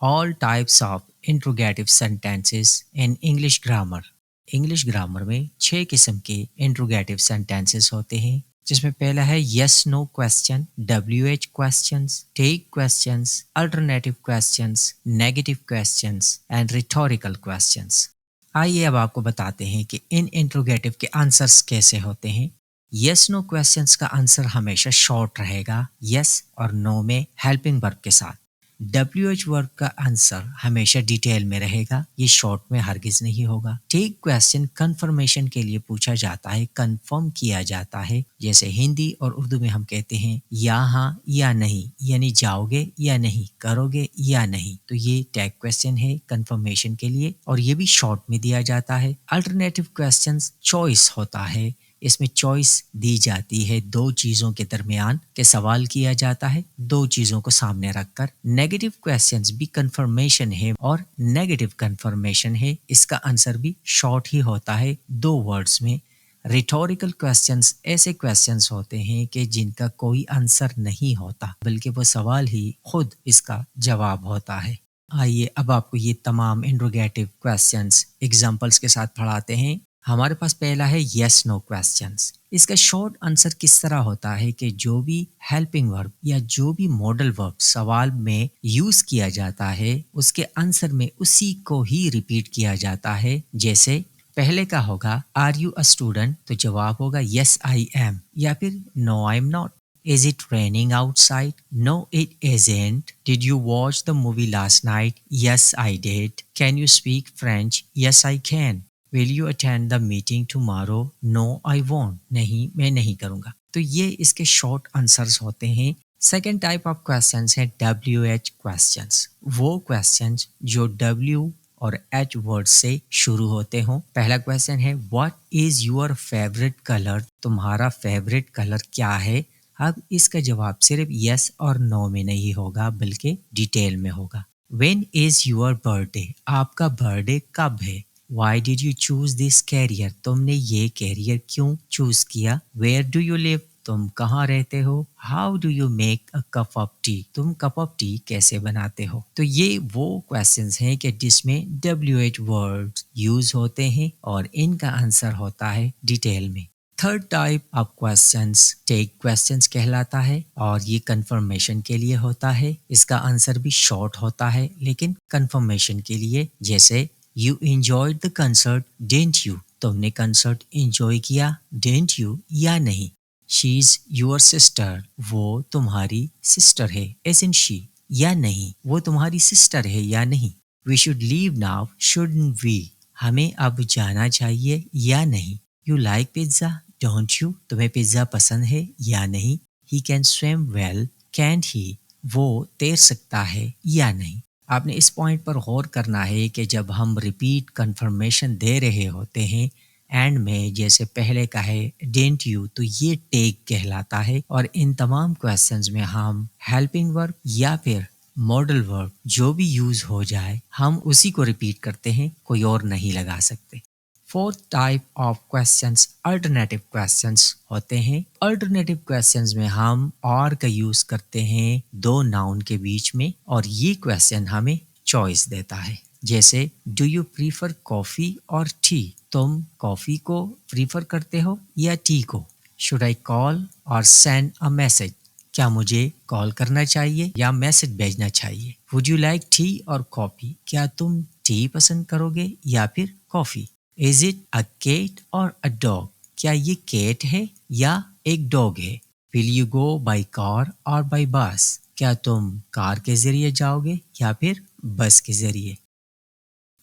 all types of interrogative sentences in English grammar. English grammar میں 6 قسم کے interrogative sentences ہوتے ہیں، جس میں پہلا ہے yes no question, WH questions, tag questions, alternative questions, negative questions and rhetorical questions. آئیے اب آپ کو بتاتے ہیں کہ ان انٹروگیٹو کے آنسرز کیسے ہوتے ہیں۔ یس نو کویسچنز کا آنسر ہمیشہ شارٹ رہے گا، یس اور نو میں ہیلپنگ ورب کے ساتھ۔ WH ورب کا آنسر ہمیشہ ڈیٹیل میں رہے گا، یہ شارٹ میں ہرگز نہیں ہوگا۔ ٹیک کویسچن کنفرمیشن کے لیے پوچھا جاتا ہے، کنفرم کیا جاتا ہے، جیسے ہندی اور اردو میں ہم کہتے ہیں یا ہاں یا نہیں، یعنی جاؤ گے یا نہیں، کرو گے یا نہیں، تو یہ ٹیک کویسچن ہے کنفرمیشن کے لیے، اور یہ بھی شارٹ میں دیا جاتا ہے۔ الٹرنیٹیو کویسچنز چوائس ہوتا ہے، اس میں چوائس دی جاتی ہے، دو چیزوں کے درمیان کے سوال کیا جاتا ہے، دو چیزوں کو سامنے رکھ کر۔ نیگیٹو کویسچنز بھی کنفرمیشن ہے اور نیگیٹو کنفرمیشن ہے، اس کا آنسر بھی شارٹ ہی ہوتا ہے، 2 ورڈز میں۔ ریٹوریکل کویسچنز ایسے کویسچنز ہوتے ہیں کہ جن کا کوئی آنسر نہیں ہوتا، بلکہ وہ سوال ہی خود اس کا جواب ہوتا ہے۔ آئیے اب آپ کو یہ تمام انٹروگیٹو کویسچنز ایگزامپلس کے ساتھ پڑھاتے ہیں۔ ہمارے پاس پہلا ہے یس نو کویسچنز۔ اس کا شارٹ آنسر کس طرح ہوتا ہے کہ جو بھی ہیلپنگ ورب یا جو بھی ماڈل ورب سوال میں یوز کیا جاتا ہے، اس کے آنسر میں اسی کو ہی ریپیٹ کیا جاتا ہے۔ جیسے پہلے کا ہوگا آر یو اے اسٹوڈنٹ، تو جواب ہوگا یس آئی ایم، یا پھر no I am not. Is it raining outside? No, it isn't. Did you watch the movie last night? Yes, I did. Can you speak French? Yes, I can. Will you attend the meeting tomorrow? No, I won't. نہیں، میں نہیں کروں گا۔ تو یہ اس کے short answers ہوتے ہیں۔ Second type of questions ہے WH کویسچنس، وہ کویسچنس جو W اور H ورڈ سے شروع ہوتے ہوں۔ پہلا کویسچن ہے What is your favorite color؟ تمہارا فیوریٹ کلر کیا ہے؟ اب اس کا جواب صرف یس اور نو میں نہیں ہوگا، بلکہ ڈیٹیل میں ہوگا۔ When is your birthday؟ آپ کا برتھ ڈے کب ہے؟ Why did you choose this career؟ تم نے یہ کیریئر کیوں چوز کیا؟ Where do you live؟ تم کہاں رہتے ہو؟ How do you make a cup of tea؟ تم کپ آف ٹی کیسے بناتے ہو؟ تو یہ وہ کویسچنز ہیں کہ جس میں WH ورڈز یوز ہوتے ہیں اور ان کا آنسر ہوتا ہے ڈیٹیل میں۔ Third type of questions take questions کہلاتا ہے، اور یہ کنفرمیشن کے لیے ہوتا ہے۔ اس کا آنسر بھی شارٹ ہوتا ہے لیکن کنفرمیشن کے لیے، جیسے You enjoyed the concert, didn't you؟ تم نے کنسرٹ انجوائے کیا، didn't you یا نہیں۔ She's your sister، وہ تمہاری سسٹر ہے، isn't she یا نہیں، وہ تمہاری سسٹر ہے یا نہیں۔ We should leave now، shouldn't we؟ ہمیں اب جانا چاہیے یا نہیں۔ You like pizza، don't you؟ تمہیں پیزا پسند ہے یا نہیں۔ He can swim well، can't he؟ وہ تیر سکتا ہے یا نہیں۔ آپ نے اس پوائنٹ پر غور کرنا ہے کہ جب ہم ریپیٹ کنفرمیشن دے رہے ہوتے ہیں اینڈ میں، جیسے پہلے کا ہے ڈینٹ یو، تو یہ ٹیک کہلاتا ہے، اور ان تمام کویسچنز میں ہم ہیلپنگ ورب یا پھر ماڈل ورب جو بھی یوز ہو جائے ہم اسی کو ریپیٹ کرتے ہیں، کوئی اور نہیں لگا سکتے۔ Fourth type of questions alternative questions ہوتے ہیں۔ الٹرنیٹیو کویسچنس میں ہم اور کا یوز کرتے ہیں 2 ناؤن کے بیچ میں، اور یہ کویسچن ہمیں چوائس دیتا ہے، جیسے ڈو یو پریفر کافی اور ٹی؟ تم کافی کو پریفر کرتے ہو یا ٹی کو؟ شوڈ آئی کال اور سینڈ اے میسج؟ کیا مجھے کال کرنا چاہیے یا میسج بھیجنا چاہیے؟ وڈ یو لائک ٹی اور کافی؟ کیا تم ٹی پسند کرو گے یا پھر کافی؟ Is it a cat or a dog؟ کیا یہ کیٹ ہے یا ایک ڈاگ ہے؟ Will you go by car or by bus؟ کیا تم کار کے ذریعے جاؤ گے یا پھر بس کے ذریعے؟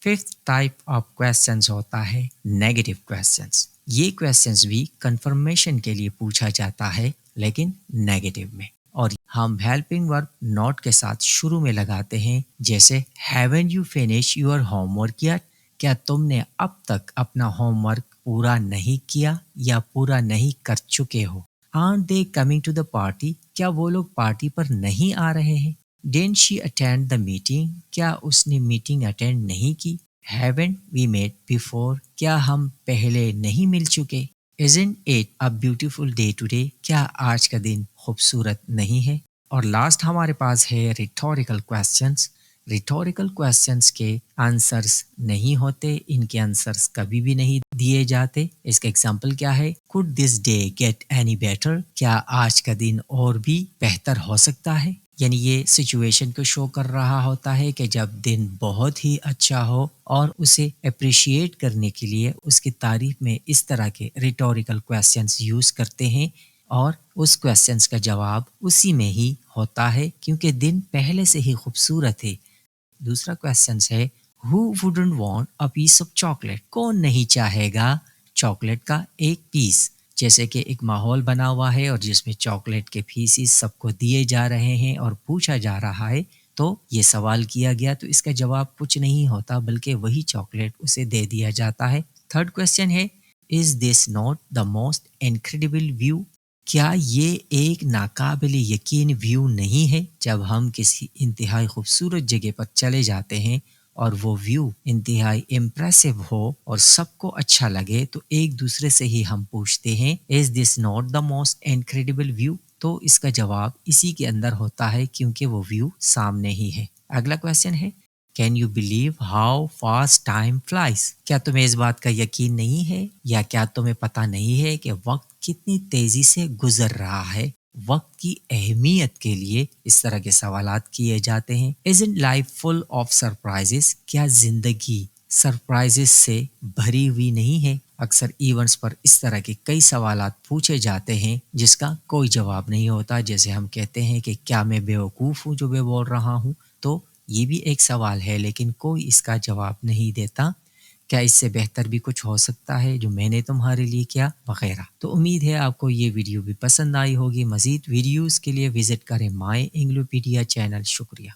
ففتھ ٹائپ آف کویسچنس ہوتا ہے نیگیٹو کویسچنس۔ یہ کویسچنس بھی کنفرمیشن کے لیے پوچھا جاتا ہے لیکن نیگیٹو میں، اور ہم ہیلپنگ ورب ناٹ کے ساتھ شروع میں لگاتے ہیں، جیسے Haven't you finished your homework yet؟ کیا تم نے اب تک اپنا ہوم ورک پورا نہیں کیا یا پورا نہیں کر چکے ہو؟ Aren't they coming to the party؟ کیا وہ لوگ پارٹی پر نہیں آ رہے ہیں؟ Didn't she attend the meeting؟ کیا اس نے میٹنگ اٹینڈ نہیں کی؟ Haven't we met before؟ کیا ہم پہلے نہیں مل چکے؟ Isn't it a beautiful day today؟ کیا آج کا دن خوبصورت نہیں ہے؟ اور لاسٹ ہمارے پاس ہے ریٹوریکل کویسچنس۔ ریٹوریکل کویسچنس کے آنسرس نہیں ہوتے، ان کے آنسرس کبھی بھی نہیں دیے جاتے. اس کا ایگزامپل کیا ہے؟ could this day get any better؟ کیا آج کا دن اور بھی بہتر ہو سکتا ہے؟ یعنی یہ سچویشن کو شو کر رہا ہوتا ہے کہ جب دن بہت ہی اچھا ہو اور اسے اپریشیٹ کرنے کے لیے اس کی تعریف میں اس طرح کے ریٹوریکل کویسچنس یوز کرتے ہیں اور اس کویسچنس کا جواب اسی میں ہی ہوتا ہے کیونکہ دن پہلے سے ہی خوبصورت ہے. دوسرا کویسچنس ہے who wouldn't want a piece of chocolate؟ کون نہیں چاہے گا چاکلیٹ کا ایک پیس؟ جیسے کہ ایک ماحول بنا ہوا ہے اور جس میں چاکلیٹ کے پیسز سب کو دیے جا رہے ہیں اور پوچھا جا رہا ہے تو یہ سوال کیا گیا تو اس کا جواب کچھ نہیں ہوتا بلکہ وہی چاکلیٹ اسے دے دیا جاتا ہے. تھرڈ کویسچن ہے is this not the most incredible view؟ کیا یہ ایک ناقابل یقین ویو نہیں ہے؟ جب ہم کسی انتہائی خوبصورت جگہ پر چلے جاتے ہیں اور وہ ویو انتہائی امپریسو ہو اور سب کو اچھا لگے تو ایک دوسرے سے ہی ہم پوچھتے ہیں is this not the most incredible view؟ تو اس کا جواب اسی کے اندر ہوتا ہے کیونکہ وہ ویو سامنے ہی ہے. اگلا کویسچن ہے Can you believe how fast time flies؟ کیا تمہیں اس بات کا یقین نہیں ہے یا کیا تمہیں پتہ نہیں ہے کہ وقت کتنی تیزی سے گزر رہا ہے؟ وقت کی اہمیت کے لیے اس طرح کے سوالات کیے جاتے ہیں. Isn't life full of surprises؟ کیا زندگی سرپرائزز سے بھری ہوئی نہیں ہے؟ اکثر ایونٹس پر اس طرح کے کئی سوالات پوچھے جاتے ہیں جس کا کوئی جواب نہیں ہوتا. جیسے ہم کہتے ہیں کہ کیا میں بیوقوف ہوں جو میں بول رہا ہوں؟ تو یہ بھی ایک سوال ہے لیکن کوئی اس کا جواب نہیں دیتا. کیا اس سے بہتر بھی کچھ ہو سکتا ہے جو میں نے تمہارے لیے کیا وغیرہ. تو امید ہے آپ کو یہ ویڈیو بھی پسند آئی ہوگی. مزید ویڈیوز کے لیے وزٹ کریں مائی انگلوپیڈیا چینل. شکریہ.